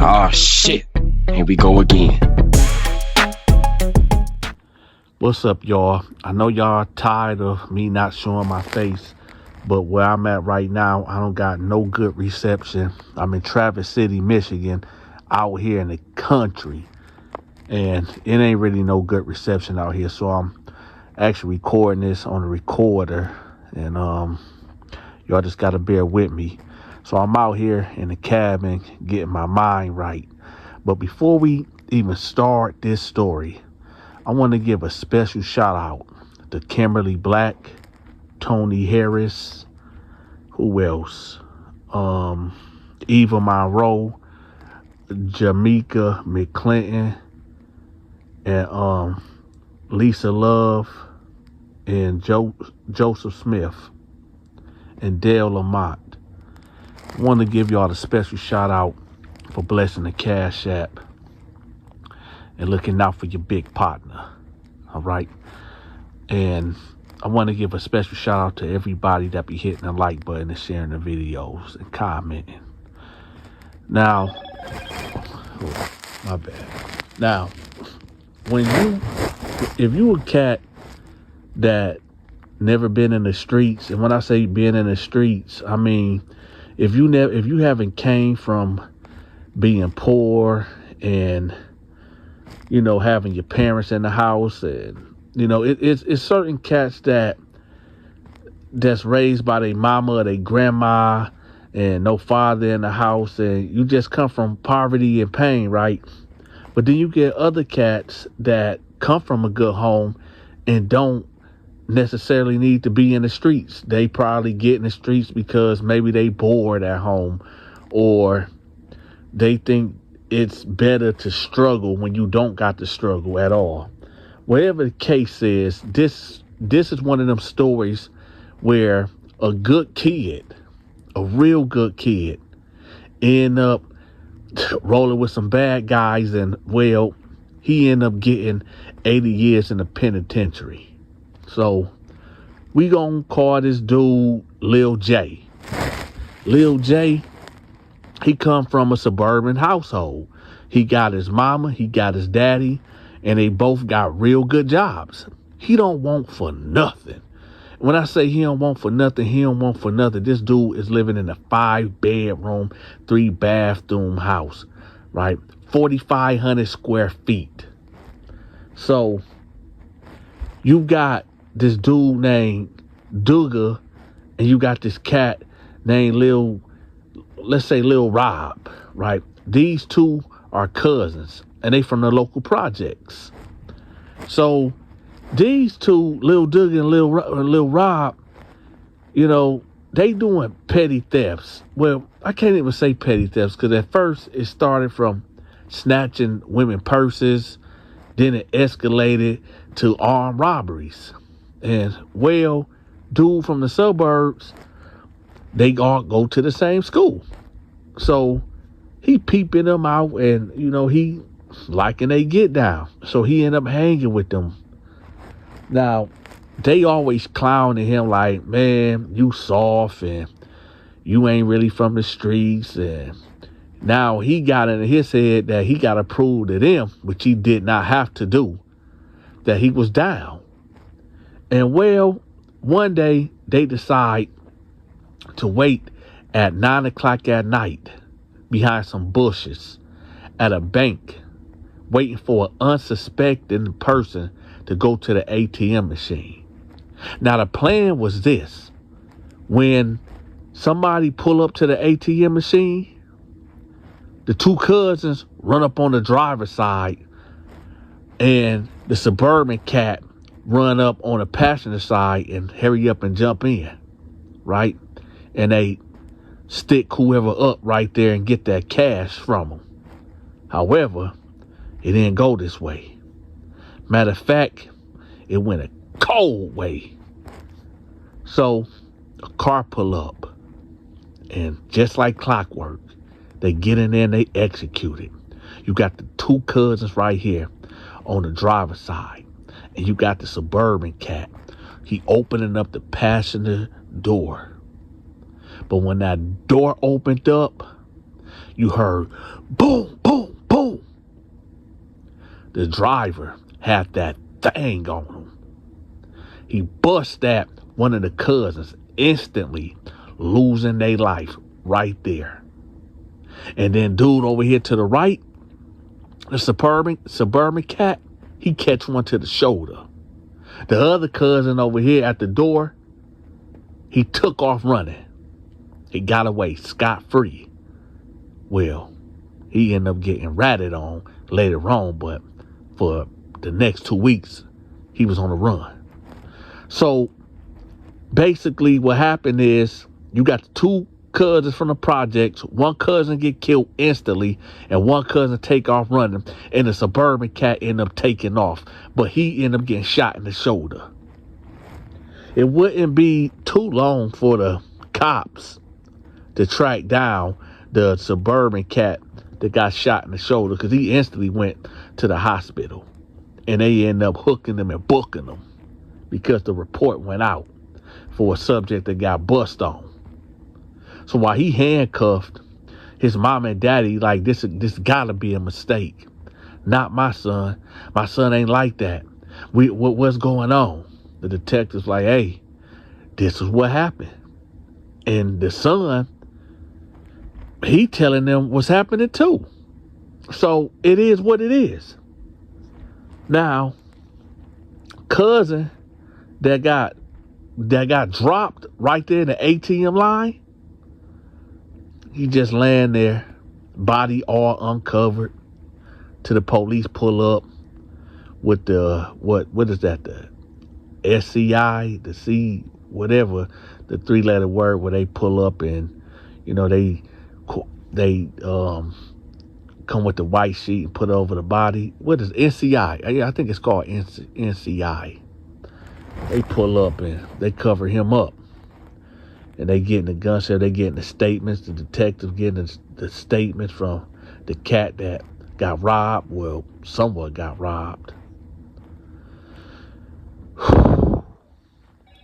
Oh shit, here we go again. What's up, y'all? I know y'all tired of me not showing my face, but where I'm at right now, I don't got no good reception. I'm in Traverse City, Michigan, out here in the country, and it ain't really no good reception out here. So I'm actually recording this on a recorder, and y'all just gotta bear with me. So I'm out here in the cabin getting my mind right. But before we even start this story, I want to give a special shout out to Kimberly Black, Tony Harris, who else? Eva Monroe, Jamaica McClinton, and Lisa Love, and Joseph Smith, and Dale Lamont. I want to give y'all a special shout out for blessing the Cashapp and looking out for your big partner. All right. And I want to give a special shout out to everybody that be hitting the like button and sharing the videos and commenting. Now, my bad. Now, if you a cat that never been in the streets, and when I say being in the streets, I mean, if you haven't came from being poor and, you know, having your parents in the house, and, you know, it's certain cats that's raised by their mama or their grandma and no father in the house, and you just come from poverty and pain, right? But then you get other cats that come from a good home and don't necessarily need to be in the streets. They probably get in the streets because maybe they bored at home, or they think it's better to struggle when you don't got to struggle at all. Whatever the case is, this is one of them stories where a good kid, a real good kid, end up rolling with some bad guys, and, well, he ended up getting 80 years in the penitentiary. So we gonna call this dude Lil J. Lil J, he come from a suburban household. He got his mama, he got his daddy, and they both got real good jobs. He don't want for nothing. When I say he don't want for nothing, he don't want for nothing. This dude is living in a 5-bedroom, 3-bathroom house, right? 4,500 square feet. So you got this dude named Duggar, and you got this cat named let's say Lil Rob, right? These two are cousins, and they from the local projects. So these two, Lil Duggar and Lil Rob, you know, they doing petty thefts. Well, I can't even say petty thefts, because at first it started from snatching women purses, then it escalated to armed robberies. And, well, dude from the suburbs, they all go to the same school. So he peeping them out, and, you know, he liking they get down. So he end up hanging with them. Now, they always clowning him like, man, you soft, and you ain't really from the streets. And now he got it in his head that he got to prove to them, which he did not have to do, that he was down. And, well, one day they decide to wait at 9 o'clock at night behind some bushes at a bank, waiting for an unsuspecting person to go to the ATM machine. Now, the plan was this: when somebody pull up to the ATM machine, the two cousins run up on the driver's side, and the suburban cat run up on the passenger side and hurry up and jump in, right? And they stick whoever up right there and get that cash from them. However, it didn't go this way. Matter of fact, it went a cold way. So a car pull up, and just like clockwork, they get in there and they execute it. You got the two cousins right here on the driver's side, and you got the suburban cat. He opening up the passenger door. But when that door opened up, You heard boom, boom, boom. The driver had that thing on him. He bust at one of the cousins, instantly losing their life right there. And then dude over here to the right, the suburban cat, he catch one to the shoulder. The other cousin over here at the door, he took off running. He got away scot-free. Well, he ended up getting ratted on later on, but for the next 2 weeks, he was on the run. So basically what happened is you got the two cousins from the projects. One cousin get killed instantly and one cousin take off running, and the suburban cat end up taking off, but he ended up getting shot in the shoulder. It wouldn't be too long for the cops to track down the suburban cat that got shot in the shoulder, because he instantly went to the hospital and they end up hooking him and booking him because the report went out for a subject that got bust on. So while he handcuffed, his mom and daddy like, this gotta be a mistake. Not my son. My son ain't like that. What's going on? The detective's like, hey, this is what happened. And the son, he telling them what's happening too. So it is what it is. Now, cousin that got dropped right there in the ATM line, he just laying there, body all uncovered, till the police pull up with the, what is that, the SCI, the C, whatever, the 3-letter word, where they pull up and, you know, they come with the white sheet and put it over the body. What is NCI? I think it's called NCI. They pull up and they cover him up. And they getting the gun show, they getting the statements, the detective getting the statements from the cat that got robbed. Well, someone got robbed.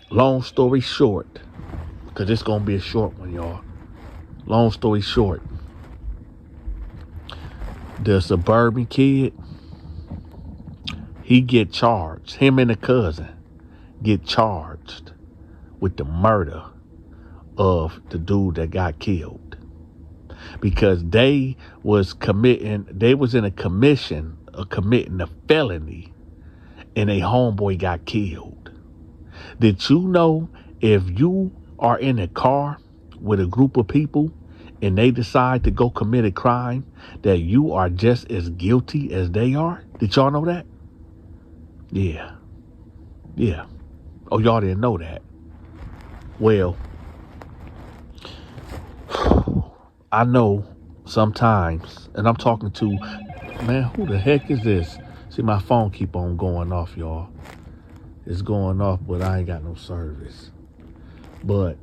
Long story short, because it's going to be a short one, y'all. Long story short, the suburban kid, he get charged. Him and the cousin get charged with the murder of the dude that got killed, because they was in a commission of committing a felony, and a homeboy got killed. Did you know if you are in a car with a group of people and they decide to go commit a crime, that you are just as guilty as they are? Did y'all know that? Yeah. Oh, y'all didn't know that? Well, I know sometimes, and I'm talking to, man, who the heck is this? See, my phone keep on going off, y'all. It's going off, but I ain't got no service. But,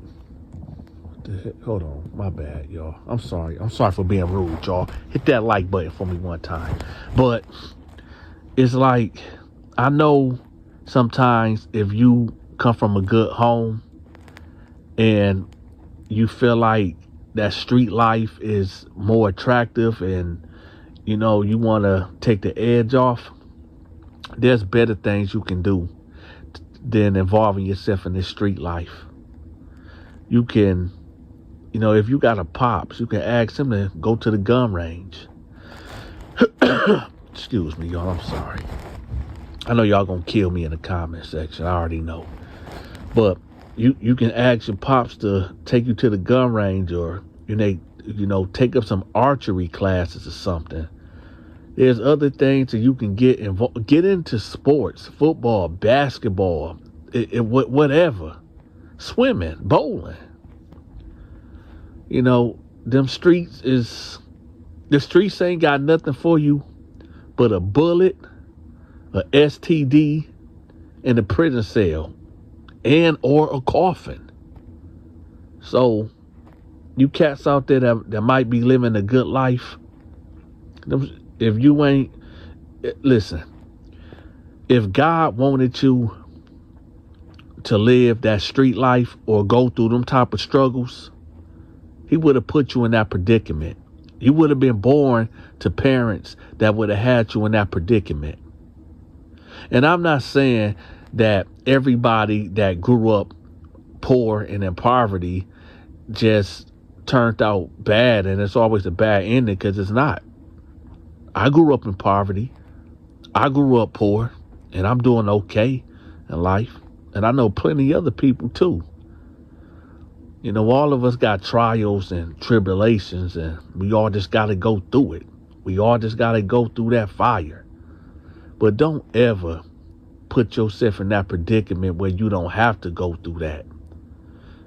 what the heck? Hold on, my bad, y'all. I'm sorry for being rude, y'all. Hit that like button for me one time. But, it's like, I know sometimes if you come from a good home and you feel like that street life is more attractive and, you know, you want to take the edge off, there's better things you can do than involving yourself in this street life. You can, you know, if you got a pops, you can ask him to go to the gun range. Excuse me, y'all, I'm sorry. I know y'all gonna kill me in the comment section. I already know. But you can ask your pops to take you to the gun range, or you know, take up some archery classes or something. There's other things that you can get involved, get into sports, football, basketball, whatever, swimming, bowling. You know, the streets ain't got nothing for you but a bullet, a STD, and a prison cell, and or a coffin. So, you cats out there that might be living a good life, if you ain't, listen, if God wanted you to live that street life or go through them type of struggles, he would have put you in that predicament. You would have been born to parents that would have had you in that predicament. And I'm not saying that everybody that grew up poor and in poverty just turned out bad and it's always a bad ending, because it's not. I grew up in poverty. I grew up poor, and I'm doing okay in life. And I know plenty of other people too. You know, all of us got trials and tribulations, and we all just got to go through it. We all just got to go through that fire. But don't ever put yourself in that predicament where you don't have to go through that.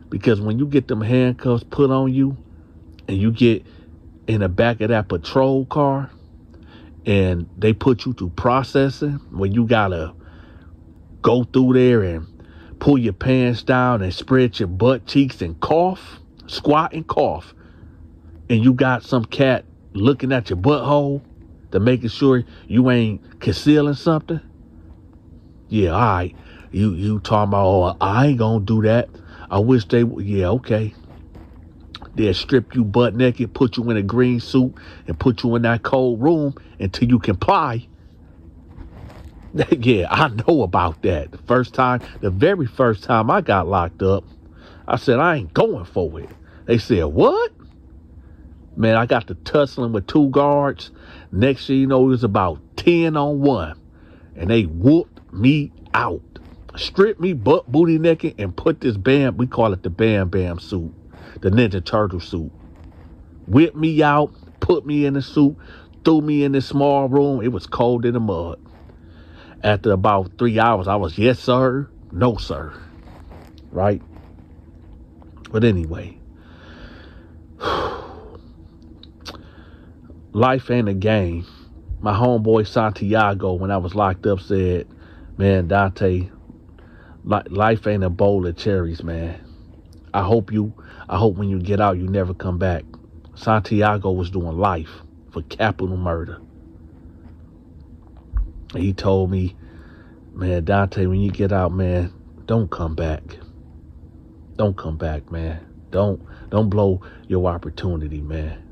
Because when you get them handcuffs put on you and you get in the back of that patrol car and they put you through processing where you got to go through there and pull your pants down and spread your butt cheeks and cough, squat and cough. And you got some cat looking at your butthole to making sure you ain't concealing something. Yeah, all right. You talking about, oh, I ain't gonna do that. I wish they would. Yeah, okay. They'll strip you butt naked, put you in a green suit, and put you in that cold room until you comply. Yeah, I know about that. The very first time I got locked up, I said, I ain't going for it. They said, what? Man, I got to tussling with 2 guards. Next thing you know, it was about 10 on 1. And they whooped me out. Stripped me butt booty naked and put this we call it the Bam Bam suit, the Ninja Turtle suit. Whipped me out, put me in the suit, threw me in this small room. It was cold in the mud. After about 3 hours, I was, yes, sir, no, sir. Right? But anyway, life ain't a game. My homeboy Santiago, when I was locked up, said, man, Dante, life ain't a bowl of cherries, man. I hope when you get out, you never come back. Santiago was doing life for capital murder. And he told me, man, Dante, when you get out, man, don't come back. Don't come back, man. Don't blow your opportunity, man.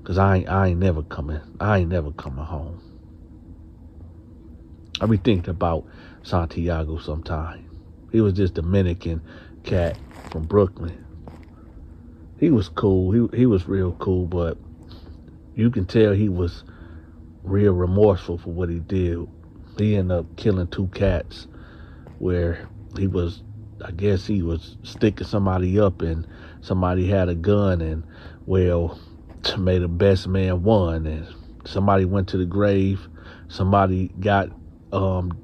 Cause I ain't never coming home. I be thinking about Santiago sometime. He was this Dominican cat from Brooklyn. He was cool. He was real cool, but you can tell he was real remorseful for what he did. He ended up killing 2 cats where I guess he was sticking somebody up and somebody had a gun and, well, made the best man won, and somebody went to the grave. Somebody got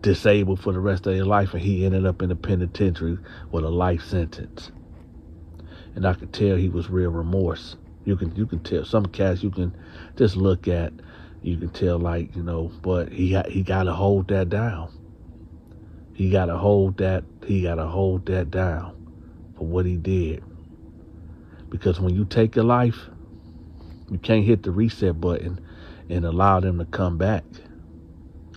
disabled for the rest of their life, and he ended up in the penitentiary with a life sentence. And I could tell he was real remorse. You can tell some cats you can just look at. You can tell, like, you know, but he got to hold that down. He got to hold that down for what he did. Because when you take a life, you can't hit the reset button and allow them to come back.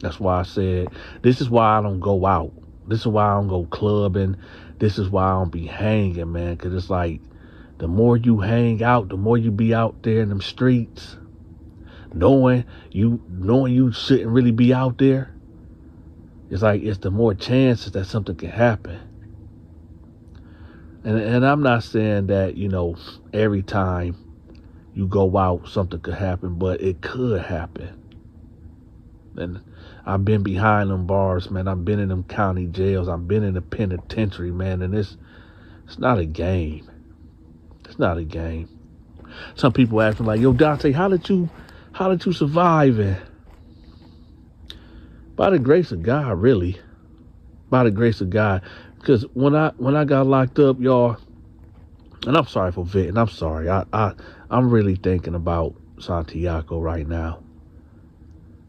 That's why I said, this is why I don't go out. This is why I don't go clubbing. This is why I don't be hanging, man. Because it's like, the more you hang out, the more you be out there in them streets, knowing you shouldn't really be out there. It's like, it's the more chances that something can happen. And I'm not saying that, you know, every time you go out, something could happen, but it could happen. And I've been behind them bars, man. I've been in them county jails. I've been in the penitentiary, man. And it's not a game. It's not a game. Some people ask me like, yo, Dante, how did you survive? And by the grace of God, really. By the grace of God. Because when I got locked up, y'all, and I'm sorry for venting. I'm sorry. I'm really thinking about Santiago right now.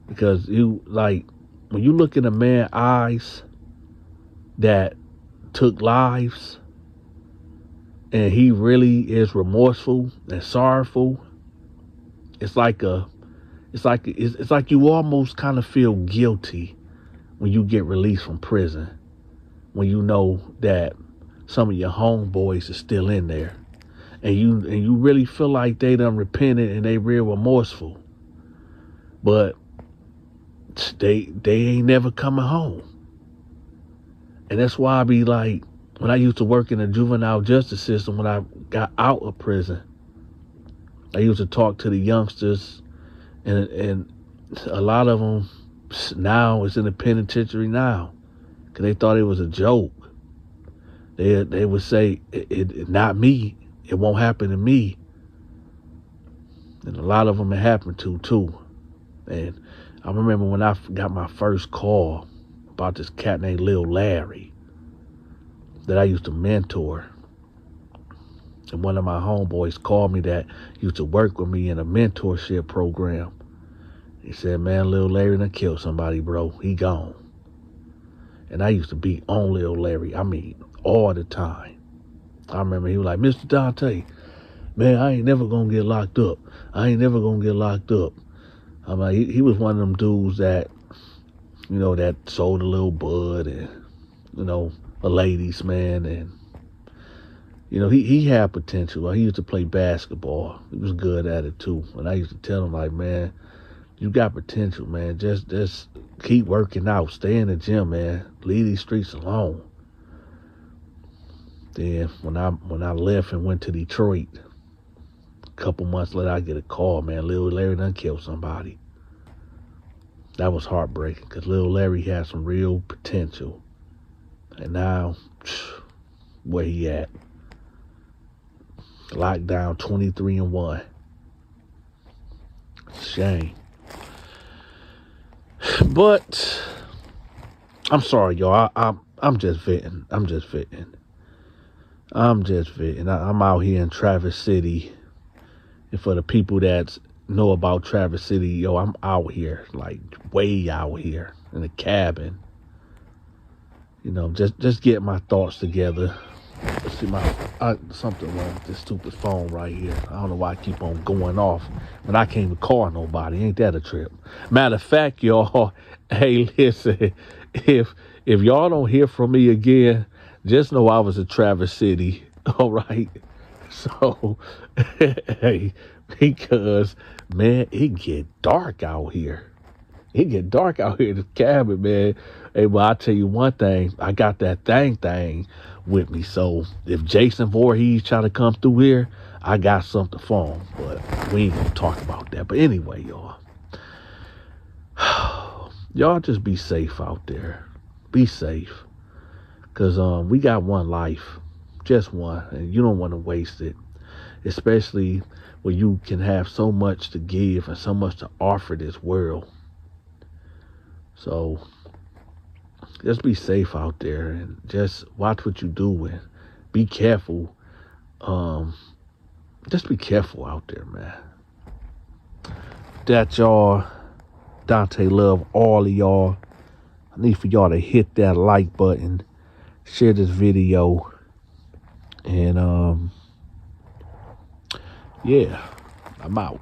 Because when you look in a man's eyes that took lives, and he really is remorseful and sorrowful, it's like you almost kind of feel guilty when you get released from prison, when you know that some of your homeboys are still in there. and you really feel like they done repented and they real remorseful, but they ain't never coming home. And that's why I be like, when I used to work in the juvenile justice system, when I got out of prison, I used to talk to the youngsters, and a lot of them now is in the penitentiary now because they thought it was a joke. They would say, it not me. It won't happen to me. And a lot of them it happened to too. And I remember when I got my first call about this cat named Lil Larry that I used to mentor. And one of my homeboys called me that used to work with me in a mentorship program. He said, man, Lil Larry done killed somebody, bro. He gone. And I used to be on Lil Larry. I mean, all the time. I remember he was like, Mr. Donta, man, I ain't never gonna get locked up. I ain't never gonna get locked up. I'm like, he was one of them dudes that, you know, that sold a little bud and, you know, a ladies man. And, you know, he had potential. He used to play basketball. He was good at it too. And I used to tell him, like, man, you got potential, man. Just keep working out. Stay in the gym, man. Leave these streets alone. Then when I left and went to Detroit, a couple months later, I get a call, man. Lil Larry done killed somebody. That was heartbreaking because Lil Larry had some real potential. And now, where he at? Locked down 23-1. Shame. But I'm sorry, y'all. I'm just venting. I'm out here in Traverse City. And for the people that know about Traverse City, yo, I'm out here, like way out here in a cabin. You know, just getting my thoughts together. Let's see, something wrong with this stupid phone right here. I don't know why I keep on going off when I can't even call nobody. Ain't that a trip? Matter of fact, y'all, hey, listen, if y'all don't hear from me again, just know I was in Traverse City, all right? So, hey, because, man, it get dark out here. It get dark out here in the cabin, man. Hey, well, I'll tell you one thing. I got that thing with me. So if Jason Voorhees try to come through here, I got something for him. But we ain't gonna talk about that. But anyway, y'all. Y'all just be safe out there. Be safe. Because we got one life. Just one. And you don't want to waste it. Especially when you can have so much to give and so much to offer this world. So just be safe out there and just watch what you do and be careful. Just be careful out there, man. That y'all, Donta love all of y'all. I need for y'all to hit that like button, share this video, and yeah, I'm out.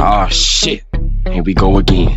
Oh shit, here we go again.